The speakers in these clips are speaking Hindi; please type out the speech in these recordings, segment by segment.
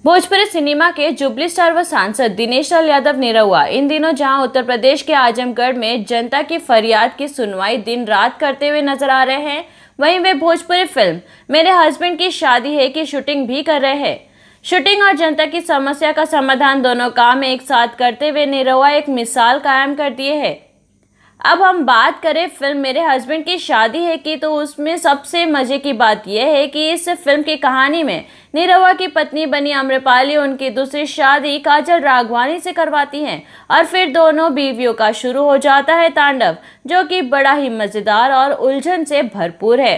भोजपुरी सिनेमा के जुबली स्टार व सांसद दिनेश लाल यादव निरहुआ इन दिनों जहां उत्तर प्रदेश के आजमगढ़ में जनता की फरियाद की सुनवाई दिन रात करते हुए नजर आ रहे हैं, वहीं वे भोजपुरी फिल्म मेरे हस्बैंड की शादी है की शूटिंग भी कर रहे हैं। शूटिंग और जनता की समस्या का समाधान दोनों काम एक साथ करते हुए निरहुआ एक मिसाल कायम कर दिए है। अब हम बात करें फिल्म मेरे हस्बैंड की शादी है की, तो उसमें सबसे मजे की बात यह है कि इस फिल्म की कहानी में निरहुआ की पत्नी बनी आम्रपाली उनकी दूसरी शादी काजल राघवानी से करवाती हैं और फिर दोनों बीवियों का शुरू हो जाता है तांडव, जो कि बड़ा ही मजेदार और उलझन से भरपूर है।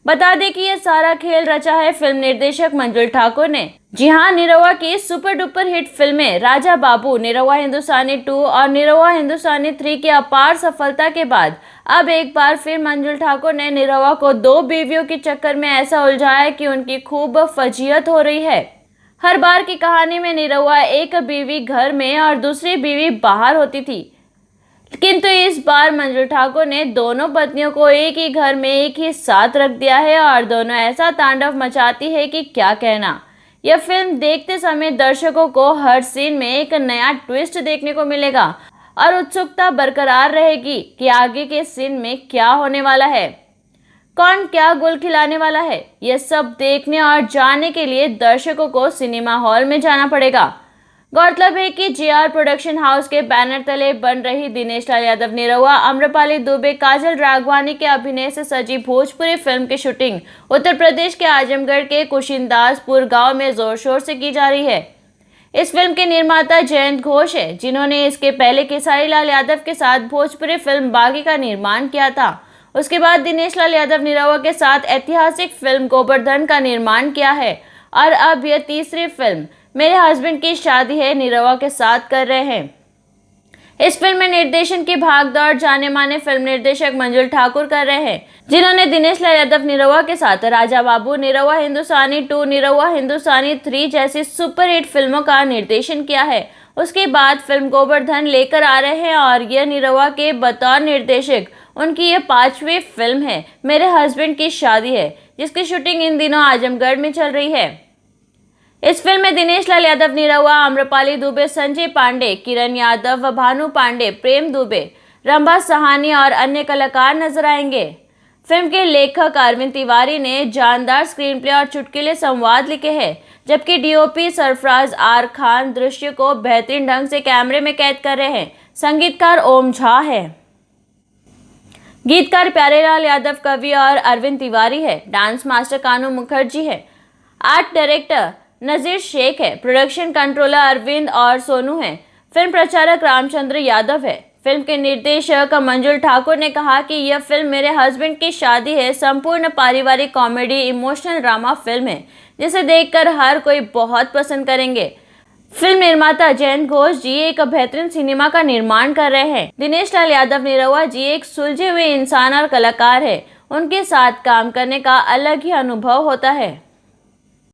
बता दें कि यह सारा खेल रचा है फिल्म निर्देशक मंजुल ठाकुर ने। जी हां, निरहुआ की सुपर डुपर हिट फिल्में राजा बाबू, निरहुआ हिंदुस्तानी 2 और निरहुआ हिंदुस्तानी 3 की अपार सफलता के बाद अब एक बार फिर मंजुल ठाकुर ने निरहुआ को 2 बीवियों के चक्कर में ऐसा उलझाया कि उनकी खूब फजीयत हो रही है। हर बार की कहानी में निरहुआ एक बीवी घर में और दूसरी बीवी बाहर होती थी, किंतु इस बार मंजुल ठाकुर ने दोनों पत्नियों को एक ही घर में एक ही साथ रख दिया है और दोनों ऐसा तांडव मचाती है कि क्या कहना। यह फिल्म देखते समय दर्शकों को हर सीन में एक नया ट्विस्ट देखने को मिलेगा और उत्सुकता बरकरार रहेगी कि आगे के सीन में क्या होने वाला है, कौन क्या गुल खिलाने वाला है। यह सब देखने और जानने के लिए दर्शकों को सिनेमा हॉल में जाना पड़ेगा। गौरतलब है कि JR प्रोडक्शन हाउस के बैनर तले बन रही दिनेश लाल यादव निरहुआ, आम्रपाली दुबे, काजल राघवानी के अभिनय से सजी भोजपुरी फिल्म की शूटिंग उत्तर प्रदेश के आजमगढ़ के कुशिनदासपुर गांव में जोर शोर से की जा रही है। इस फिल्म के निर्माता जयंत घोष है, जिन्होंने इसके पहले खेसारी लाल यादव के साथ भोजपुरी फिल्म बागी का निर्माण किया था। उसके बाद दिनेश लाल यादव निरहुआ के साथ ऐतिहासिक फिल्म गोवर्धन का निर्माण किया है और अब यह तीसरी फिल्म मेरे हस्बैंड की शादी है निरहुआ के साथ कर रहे हैं। इस फिल्म में निर्देशन की भागदौड़ जाने माने फिल्म निर्देशक मंजुल ठाकुर कर रहे हैं, जिन्होंने दिनेश लाल यादव निरहुआ के साथ राजा बाबू, निरहुआ हिंदुस्तानी 2, निरहुआ हिंदुस्तानी 3 जैसी सुपरहिट फिल्मों का निर्देशन किया है। उसके बाद फिल्म गोवर्धन लेकर आ रहे हैं और यह निरहुआ के बतौर निर्देशक उनकी यह 5वीं फिल्म है मेरे हस्बैंड की शादी है, जिसकी शूटिंग इन दिनों आजमगढ़ में चल रही है। इस फिल्म में दिनेश लाल यादव निरहुआ, आम्रपाली दुबे, संजय पांडे, किरण यादव व भानु पांडे, प्रेम दुबे, रंभा सहानी और अन्य कलाकार नजर आएंगे। फिल्म के लेखक अरविंद तिवारी ने जानदार स्क्रीन प्ले और चुटकुले संवाद लिखे हैं, जबकि DOP सरफराज आर खान दृश्य को बेहतरीन ढंग से कैमरे में कैद कर रहे हैं। संगीतकार ओम झा है, गीतकार प्यारेलाल यादव कवि और अरविंद तिवारी है, डांस मास्टर कानू मुखर्जी है, आर्ट डायरेक्टर नजीर शेख है, प्रोडक्शन कंट्रोलर अरविंद और सोनू है, फिल्म प्रचारक रामचंद्र यादव है। फिल्म के निर्देशक मंजुल ठाकुर ने कहा कि यह फिल्म मेरे हस्बैंड की शादी है संपूर्ण पारिवारिक कॉमेडी इमोशनल ड्रामा फिल्म है, जिसे देखकर हर कोई बहुत पसंद करेंगे। फिल्म निर्माता जयंत घोष जी एक बेहतरीन सिनेमा का निर्माण कर रहे हैं। दिनेश लाल यादव निरहुआ जी एक सुलझे हुए इंसान और कलाकार है, उनके साथ काम करने का अलग ही अनुभव होता है।